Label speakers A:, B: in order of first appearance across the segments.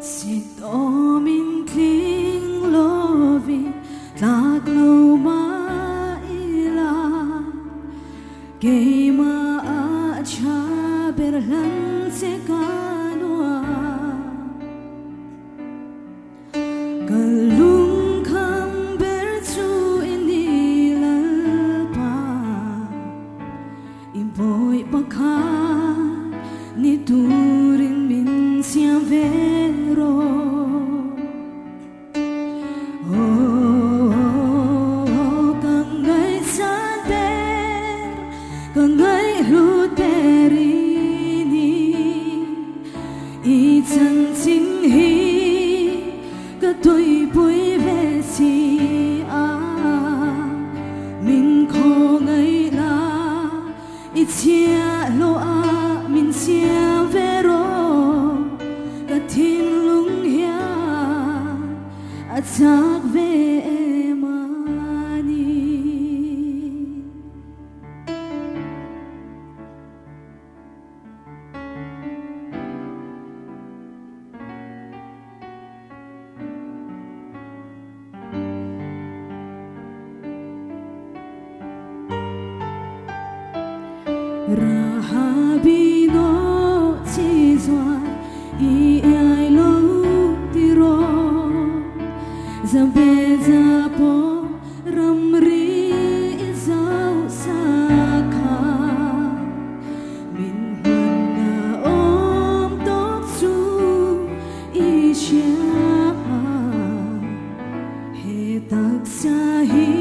A: Sit om in kling lovi tag lo ma ila ke ma a cha berlan se kanwa kalung kam ber chu inilal pa imboy pakha ni turin min siam vero kangai san ber kangai lut berini I chan chin hi ka toi pui ve si a min kho ngai la I chia lo a min sia vero ka thin lung hia a chak ve mani Rahabino chizwa I ai lo tiro zabeza po ramri izau sakha min na om tok su isha he tak sahi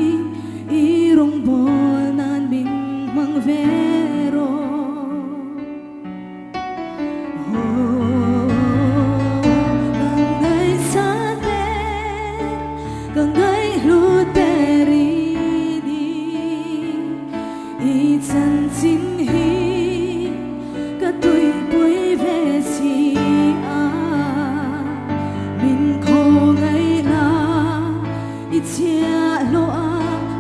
A: irong bonan min mangve kangai lut berini I chan chin hi ka tui pui ve si a min kho ngai la I chia lo a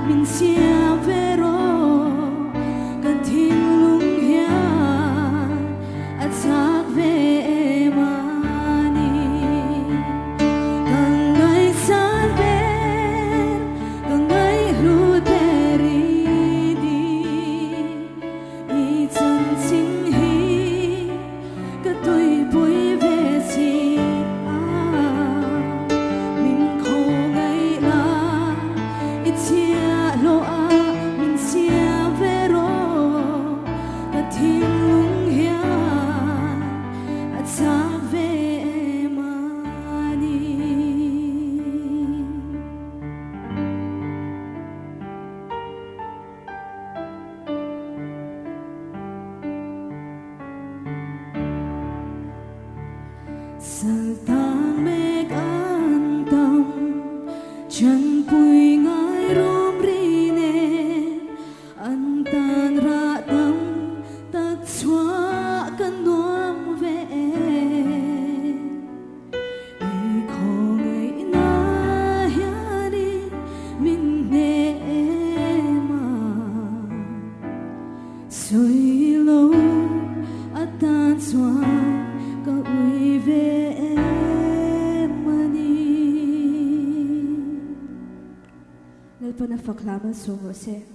A: min sia vero ka thin lung hia a chak ve Saltang mek antam chan pui ngai rom rine antan ratam tak chwa kan nuam ve I khongai na hiani min ne ma soi lo atan chwa ka ui ve Nalpa na faklama sungo se